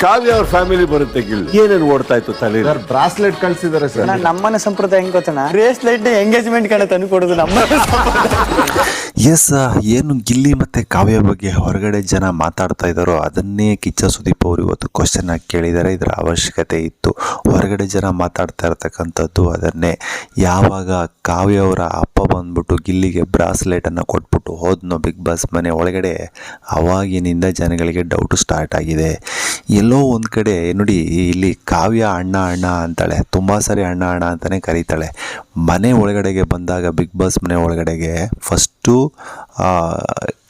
ಕಾವ್ಯ ಅವ್ರ ಫ್ಯಾಮಿಲಿ ಬರುತ್ತೆ ಗಿಲ್ ಏನೇನು ಓಡ್ತಾ ಇತ್ತು ತಲೆ ಸರ್ ಬ್ರಾಸ್ಲೆಟ್ ಕಳ್ಸಿದಾರೆ ಸರ್. ನಮ್ಮನೆ ಸಂಪ್ರದಾಯ ಹೆಂಗ್ ಗೊತ್ತಣ್ಣ, ಬ್ರೇಸ್ಲೆಟ್ ಎಂಗೇಜ್ಮೆಂಟ್ ಕಡೆ ತಂದು ಕೊಡೋದು ನಮ್ಮ ಎಸ್, ಏನು ಗಿಲ್ಲಿ ಮತ್ತು ಕಾವ್ಯ ಬಗ್ಗೆ ಹೊರಗಡೆ ಜನ ಮಾತಾಡ್ತಾ ಇದ್ದಾರೋ ಅದನ್ನೇ ಕಿಚ್ಚ ಸುದೀಪ್ ಅವರು ಇವತ್ತು ಕ್ವಶನ್ ಆಗಿ ಕೇಳಿದ್ದಾರೆ. ಇದರ ಅವಶ್ಯಕತೆ ಇತ್ತು. ಹೊರಗಡೆ ಜನ ಮಾತಾಡ್ತಾ ಇರ್ತಕ್ಕಂಥದ್ದು ಅದನ್ನೇ. ಯಾವಾಗ ಕಾವ್ಯ ಅವರ ಅಪ್ಪ ಬಂದ್ಬಿಟ್ಟು ಗಿಲ್ಲಿಗೆ ಬ್ರಾಸ್ಲೆಟನ್ನು ಕೊಟ್ಬಿಟ್ಟು ಹೋದ್ನೋ ಬಿಗ್ ಬಾಸ್ ಮನೆ ಒಳಗಡೆ, ಅವಾಗಿನಿಂದ ಜನಗಳಿಗೆ ಡೌಟು ಸ್ಟಾರ್ಟ್ ಆಗಿದೆ. ಎಲ್ಲೋ ಒಂದು ಕಡೆ ನೋಡಿ, ಇಲ್ಲಿ ಕಾವ್ಯ ಅಣ್ಣ ಅಣ್ಣ ಅಂತಾಳೆ, ತುಂಬ ಸಾರಿ ಅಣ್ಣ ಅಣ್ಣ ಅಂತಲೇ ಕರೀತಾಳೆ. ಮನೆ ಒಳಗಡೆಗೆ ಬಂದಾಗ ಬಿಗ್ ಬಾಸ್ ಮನೆ ಒಳಗಡೆಗೆ ಫಸ್ಟು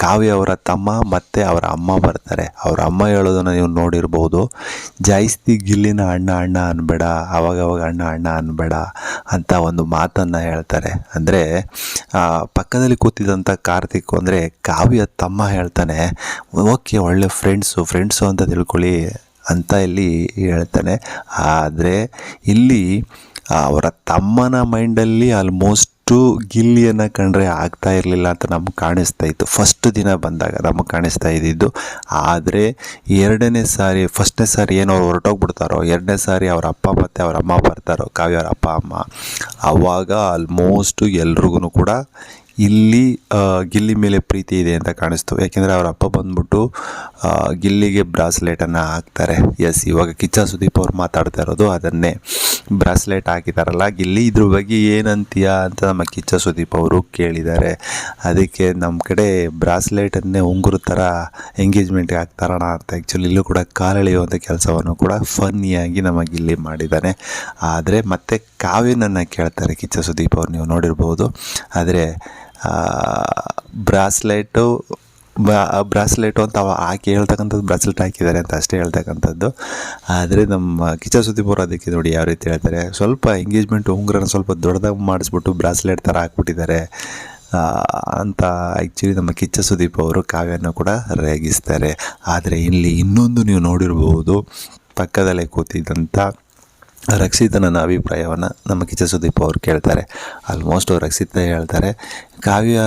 ಕಾವ್ಯ ಅವರ ತಮ್ಮ ಮತ್ತು ಅವರ ಅಮ್ಮ ಬರ್ತಾರೆ. ಅವರ ಅಮ್ಮ ಹೇಳೋದನ್ನು ನೀವು ನೋಡಿರ್ಬೋದು, ಜಾಸ್ತಿ ಗಿಲ್ಲಿನ ಅಣ್ಣ ಅಣ್ಣ ಅನ್ಬೇಡ, ಅವಾಗವಾಗ ಅಣ್ಣ ಅಣ್ಣ ಅನ್ಬೇಡ ಅಂತ ಒಂದು ಮಾತನ್ನು ಹೇಳ್ತಾರೆ. ಅಂದರೆ ಪಕ್ಕದಲ್ಲಿ ಕೂತಿದ್ದಂಥ ಕಾರ್ತಿಕ್ ಅಂದರೆ ಕಾವ್ಯ ತಮ್ಮ ಹೇಳ್ತಾನೆ, ಓಕೆ ಒಳ್ಳೆ ಫ್ರೆಂಡ್ಸು ಅಂತ ತಿಳ್ಕೊಳ್ಳಿ ಅಂತ ಇಲ್ಲಿ ಹೇಳ್ತಾನೆ. ಆದರೆ ಇಲ್ಲಿ ಅವರ ತಮ್ಮನ ಮೈಂಡಲ್ಲಿ ಆಲ್ಮೋಸ್ಟು ಗಿಲ್ಲಿಯನ್ನು ಕಂಡ್ರೆ ಆಗ್ತಾ ಇರಲಿಲ್ಲ ಅಂತ ನಮಗೆ ಕಾಣಿಸ್ತಾ ಇತ್ತು. ಫಸ್ಟ್ ದಿನ ಬಂದಾಗ ನಮಗೆ ಕಾಣಿಸ್ತಾ ಇದ್ದಿದ್ದು. ಆದರೆ ಫಸ್ಟ್ನೇ ಸಾರಿ ಏನು ಅವ್ರು ಹೊರಟೋಗ್ಬಿಡ್ತಾರೋ, ಎರಡನೇ ಸಾರಿ ಅವ್ರ ಅಪ್ಪ ಮತ್ತು ಅವ್ರ ಅಮ್ಮ ಬರ್ತಾರೋ, ಕಾವ್ಯ ಅವ್ರ ಅಪ್ಪ ಅಮ್ಮ, ಆವಾಗ ಆಲ್ಮೋಸ್ಟು ಎಲ್ರಿಗೂ ಕೂಡ ಇಲ್ಲಿ ಗಿಲ್ಲಿ ಮೇಲೆ ಪ್ರೀತಿ ಇದೆ ಅಂತ ಕಾಣಿಸ್ತು. ಯಾಕೆಂದರೆ ಅವರ ಅಪ್ಪ ಬಂದ್ಬಿಟ್ಟು ಗಿಲ್ಲಿಗೆ ಬ್ರಾಸ್ಲೆಟನ್ನು ಹಾಕ್ತಾರೆ. ಎಸ್, ಇವಾಗ ಕಿಚ್ಚ ಸುದೀಪ್ ಅವ್ರು ಮಾತಾಡ್ತಾ ಇರೋದು ಅದನ್ನೇ. ಬ್ರಾಸ್ಲೆಟ್ ಹಾಕಿದಾರಲ್ಲ ಗಿಲ್ಲಿ, ಇದ್ರ ಬಗ್ಗೆ ಏನಂತೀಯ ಅಂತ ನಮ್ಮ ಕಿಚ್ಚ ಸುದೀಪ್ ಅವರು ಕೇಳಿದ್ದಾರೆ. ಅದಕ್ಕೆ ನಮ್ಮ ಕಡೆ ಬ್ರಾಸ್ಲೆಟನ್ನೇ ಉಂಗುರ ಥರ ಎಂಗೇಜ್ಮೆಂಟ್ಗೆ ಹಾಕ್ತಾರಣ ಅಂತ ಆ್ಯಕ್ಚುಲಿ ಇಲ್ಲೂ ಕೂಡ ಕಾಲೆಳೆಯುವಂಥ ಕೆಲಸವನ್ನು ಕೂಡ ಫನ್ನಿಯಾಗಿ ನಮ್ಮ ಗಿಲ್ಲಿ ಮಾಡಿದ್ದಾನೆ. ಆದರೆ ಮತ್ತೆ ಕಾವ್ಯನನ್ನು ಕೇಳ್ತಾರೆ ಕಿಚ್ಚ ಸುದೀಪ್ ಅವ್ರು, ನೀವು ನೋಡಿರ್ಬೋದು. ಆದರೆ ಬ್ರಾಸ್ಲೆಟು ಅಂತ ಹಾಕಿ ಹೇಳ್ತಕ್ಕಂಥದ್ದು ಬ್ರಾಸ್ಲೆಟ್ ಹಾಕಿದ್ದಾರೆ ಅಂತ ಅಷ್ಟೇ ಹೇಳ್ತಕ್ಕಂಥದ್ದು. ಆದರೆ ನಮ್ಮ ಕಿಚ್ಚ ಸುದೀಪ್ ಅವರು ಅದಕ್ಕೆ ನೋಡಿ ಯಾವ ರೀತಿ ಹೇಳ್ತಾರೆ, ಸ್ವಲ್ಪ ಎಂಗೇಜ್ಮೆಂಟ್ ಉಂಗುರನ ಸ್ವಲ್ಪ ದೊಡ್ಡದಾಗಿ ಮಾಡಿಸ್ಬಿಟ್ಟು ಬ್ರಾಸ್ಲೆಟ್ ಥರ ಹಾಕ್ಬಿಟ್ಟಿದ್ದಾರೆ ಅಂತ ಆ್ಯಕ್ಚುಲಿ ನಮ್ಮ ಕಿಚ್ಚ ಸುದೀಪ್ ಅವರು ಕಾವ್ಯನ ಕೂಡ ರೇಗಿಸ್ತಾರೆ. ಆದರೆ ಇಲ್ಲಿ ಇನ್ನೊಂದು ನೀವು ನೋಡಿರ್ಬೋದು, ಪಕ್ಕದಲ್ಲೇ ಕೂತಿದ್ದಂಥ ರಕ್ಷಿತನ ಅಭಿಪ್ರಾಯವನ್ನು ನಮ್ಮ ಕಿಚ್ಚ ಸುದೀಪ್ ಅವ್ರು ಕೇಳ್ತಾರೆ. ಆಲ್ಮೋಸ್ಟ್ ರಕ್ಷಿತ ಹೇಳ್ತಾರೆ, ಕಾವ್ಯ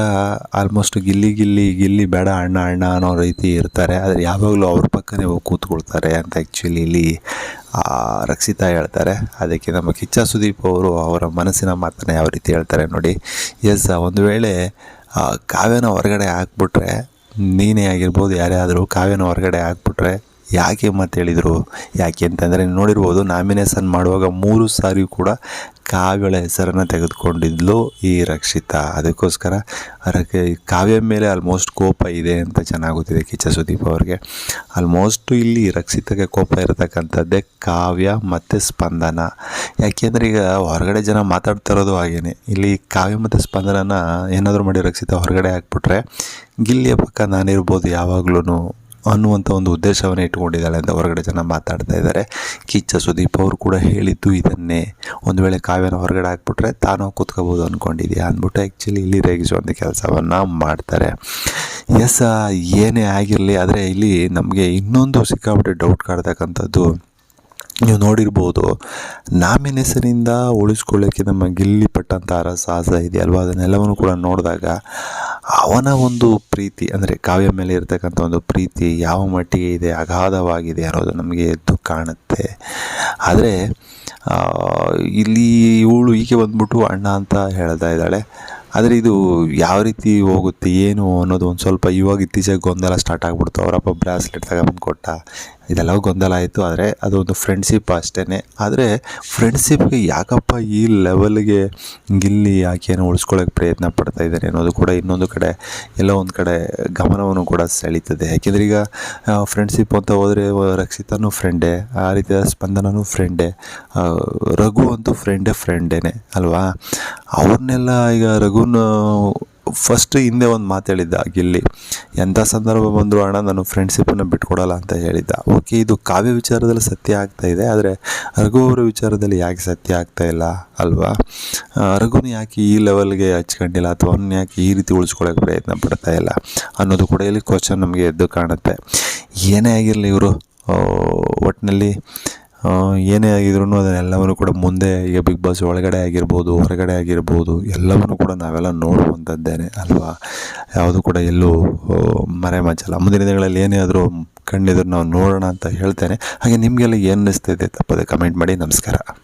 ಆಲ್ಮೋಸ್ಟ್ ಗಿಲ್ಲಿ ಬೇಡ ಅಣ್ಣ ಅಣ್ಣ ಅನ್ನೋ ರೀತಿ ಇರ್ತಾರೆ, ಆದರೆ ಯಾವಾಗಲೂ ಅವ್ರ ಪಕ್ಕನೇ ಹೋಗಿ ಕೂತ್ಕೊಳ್ತಾರೆ ಅಂತ ಆ್ಯಕ್ಚುಲಿ ಇಲ್ಲಿ ರಕ್ಷಿತ ಹೇಳ್ತಾರೆ. ಅದಕ್ಕೆ ನಮ್ಮ ಕಿಚ್ಚ ಸುದೀಪ್ ಅವರು ಅವರ ಮನಸ್ಸಿನ ಮಾತನ್ನು ಯಾವ ರೀತಿ ಹೇಳ್ತಾರೆ ನೋಡಿ. ಎಸ್, ಒಂದು ವೇಳೆ ಕಾವ್ಯನ ಹೊರಗಡೆ ಹಾಕ್ಬಿಟ್ರೆ, ನೀನೇ ಆಗಿರ್ಬೋದು ಯಾರೇ ಆದರೂ ಕಾವ್ಯನ ಹೊರಗಡೆ ಹಾಕ್ಬಿಟ್ರೆ ಯಾಕೆ ಮತ್ತೆ ಹೇಳಿದರು, ಯಾಕೆ ಅಂತಂದರೆ ನೋಡಿರ್ಬೋದು, ನಾಮಿನೇಷನ್ ಮಾಡುವಾಗ 3 ಸಾರಿ ಕೂಡ ಕಾವ್ಯಳ ಹೆಸರನ್ನು ತೆಗೆದುಕೊಂಡಿದ್ಲು ಈ ರಕ್ಷಿತಾ. ಅದಕ್ಕೋಸ್ಕರ ಕಾವ್ಯ ಮೇಲೆ ಆಲ್ಮೋಸ್ಟ್ ಕೋಪ ಇದೆ ಅಂತ ಚೆನ್ನಾಗಿ ಗೊತ್ತಿದೆ ಕಿಚ್ಚ ಸುದೀಪ್ ಅವ್ರಿಗೆ. ಆಲ್ಮೋಸ್ಟು ಇಲ್ಲಿ ರಕ್ಷಿತಾಗೆ ಕೋಪ ಇರತಕ್ಕಂಥದ್ದೇ ಕಾವ್ಯ ಮತ್ತು ಸ್ಪಂದನ. ಯಾಕೆಂದರೆ ಈಗ ಹೊರಗಡೆ ಜನ ಮಾತಾಡ್ತಾ ಇರೋದು ಹಾಗೇ, ಇಲ್ಲಿ ಕಾವ್ಯ ಮತ್ತು ಸ್ಪಂದನನ ಏನಾದರೂ ಮಾಡಿ ರಕ್ಷಿತಾ ಹೊರಗಡೆ ಹಾಕ್ಬಿಟ್ರೆ ಗಿಲ್ಲಿಯ ಪಕ್ಕ ನಾನಿರ್ಬೋದು ಯಾವಾಗಲೂ ಅನ್ನುವಂಥ ಒಂದು ಉದ್ದೇಶವನ್ನು ಇಟ್ಕೊಂಡಿದ್ದಾಳೆ ಅಂತ ಹೊರಗಡೆ ಜನ ಮಾತಾಡ್ತಾ ಇದ್ದಾರೆ. ಕಿಚ್ಚ ಸುದೀಪ್ ಅವರು ಕೂಡ ಹೇಳಿದ್ದು ಇದನ್ನೇ, ಒಂದು ವೇಳೆ ಕಾವ್ಯನ ಹೊರಗಡೆ ಹಾಕ್ಬಿಟ್ರೆ ತಾನು ಕೂತ್ಕೋಬೋದು ಅಂದ್ಕೊಂಡಿದ್ಯಾ ಅಂದ್ಬಿಟ್ಟು ಆ್ಯಕ್ಚುಲಿ ಇಲ್ಲಿ ರೇಗಿಸುವಂಥ ಕೆಲಸವನ್ನು ಮಾಡ್ತಾರೆ. ಎಸ್, ಏನೇ ಆಗಿರಲಿ, ಆದರೆ ಇಲ್ಲಿ ನಮಗೆ ಇನ್ನೊಂದು ಸಿಕ್ಕಾಬಿಟ್ಟೆ ಡೌಟ್ ಕಾಡ್ತಕ್ಕಂಥದ್ದು, ನೀವು ನೋಡಿರ್ಬೋದು, ನಾಮಿನೇಷನಿಂದ ಉಳಿಸ್ಕೊಳ್ಳೋಕ್ಕೆ ನಮ್ಮ ಗಿಲ್ಲಿ ಪಟ್ಟಂಥ ಸಾಹಸ ಇದೆಯಲ್ವ, ಅದನ್ನೆಲ್ಲವನ್ನು ಕೂಡ ನೋಡಿದಾಗ ಅವನ ಒಂದು ಪ್ರೀತಿ ಅಂದರೆ ಕಾವ್ಯ ಮೇಲೆ ಇರತಕ್ಕಂಥ ಒಂದು ಪ್ರೀತಿ ಯಾವ ಮಟ್ಟಿಗೆ ಇದೆ, ಅಗಾಧವಾಗಿದೆ ಅನ್ನೋದು ನಮಗೆ ಎದ್ದು ಕಾಣುತ್ತೆ. ಆದರೆ ಇಲ್ಲಿ ಇವಳು ಈಕೆ ಬಂದ್ಬಿಟ್ಟು ಅಣ್ಣ ಅಂತ ಹೇಳ್ತಾ ಇದ್ದಾಳೆ. ಆದರೆ ಇದು ಯಾವ ರೀತಿ ಹೋಗುತ್ತೆ ಏನು ಅನ್ನೋದು ಒಂದು ಸ್ವಲ್ಪ ಇವಾಗ ಇತ್ತೀಚೆಗೆ ಗೊಂದಲ ಸ್ಟಾರ್ಟ್ ಆಗಿಬಿಡ್ತು. ಅವರಪ್ಪ ಬ್ರಾಸ್ಲೆಟ್ ತಗೊಂಬಂದು ಕೊಟ್ಟ, ಇದೆಲ್ಲ ಗೊಂದಲ ಆಯಿತು. ಆದರೆ ಅದು ಒಂದು ಫ್ರೆಂಡ್ಶಿಪ್ ಅಷ್ಟೇ. ಆದರೆ ಫ್ರೆಂಡ್ಶಿಪ್ಗೆ ಯಾಕಪ್ಪ ಈ ಲೆವೆಲ್ಗೆ ಗಿಲ್ಲಿ ಆಕೆಯನ್ನು ಉಳಿಸ್ಕೊಳ್ಳೋಕೆ ಪ್ರಯತ್ನ ಪಡ್ತಾ ಇದ್ದಾರೆ ಅನ್ನೋದು ಕೂಡ ಇನ್ನೊಂದು ಕಡೆ ಎಲ್ಲೋ ಒಂದು ಕಡೆ ಗಮನವನ್ನು ಕೂಡ ಸೆಳೀತದೆ. ಯಾಕೆಂದರೆ ಈಗ ಫ್ರೆಂಡ್ಶಿಪ್ ಅಂತ ಹೋದರೆ ರಕ್ಷಿತನೂ ಫ್ರೆಂಡೇ, ಆ ರೀತಿಯ ಸ್ಪಂದನೂ ಫ್ರೆಂಡೇ, ರಘು ಅಂತೂ ಫ್ರೆಂಡೇನೆ ಅಲ್ವಾ. ಅವ್ರನ್ನೆಲ್ಲ ಈಗ ರಘುನ ಫಸ್ಟ್ ಹಿಂದೆ ಒಂದು ಮಾತು ಹೇಳಿದ್ದ ಗಿಲ್ಲಿ, ಎಂಥ ಸಂದರ್ಭ ಬಂದರೂ ಅಣ್ಣ ನಾನು ಫ್ರೆಂಡ್ಶಿಪ್ಪನ್ನು ಬಿಟ್ಕೊಡಲ್ಲ ಅಂತ ಹೇಳಿದ್ದ. ಓಕೆ, ಇದು ಕಾವ್ಯ ವಿಚಾರದಲ್ಲಿ ಸತ್ಯ ಆಗ್ತಾ ಇದೆ, ಆದರೆ ರಘು ಅವರ ವಿಚಾರದಲ್ಲಿ ಯಾಕೆ ಸತ್ಯ ಆಗ್ತಾ ಇಲ್ಲ ಅಲ್ವಾ. ರಘುನ ಯಾಕೆ ಈ ಲೆವೆಲ್ಗೆ ಹಚ್ಕೊಂಡಿಲ್ಲ, ಅಥವಾ ಅವನ್ನ ಯಾಕೆ ಈ ರೀತಿ ಉಳಿಸ್ಕೊಳ್ಳೋಕೆ ಪ್ರಯತ್ನ ಪಡ್ತಾ ಇಲ್ಲ ಅನ್ನೋದು ಕೂಡ ಇಲ್ಲಿ ಕ್ವಶನ್ ನಮಗೆ ಎದ್ದು ಕಾಣುತ್ತೆ. ಏನೇ ಆಗಿರಲಿ, ಇವರು ಒಟ್ಟಿನಲ್ಲಿ ಏನೇ ಆಗಿದ್ರು ಅದನ್ನೆಲ್ಲವನ್ನು ಕೂಡ ಮುಂದೆ ಈಗ ಬಿಗ್ ಬಾಸ್ ಒಳಗಡೆ ಆಗಿರ್ಬೋದು ಹೊರಗಡೆ ಆಗಿರ್ಬೋದು ಎಲ್ಲವನ್ನು ಕೂಡ ನಾವೆಲ್ಲ ನೋಡುವಂಥದ್ದೇನೆ ಅಲ್ವಾ. ಯಾವುದು ಕೂಡ ಎಲ್ಲೂ ಮರೆಮಾಚಲ್ಲ. ಮುಂದಿನ ದಿನಗಳಲ್ಲಿ ಏನೇ ಆದರೂ ಕಂಡಿದ್ರು ನಾವು ನೋಡೋಣ ಅಂತ ಹೇಳ್ತೇನೆ. ಹಾಗೆ ನಿಮಗೆಲ್ಲ ಏನು ಅನ್ನಿಸ್ತಿದೆ ತಪ್ಪದೆ ಕಮೆಂಟ್ ಮಾಡಿ. ನಮಸ್ಕಾರ.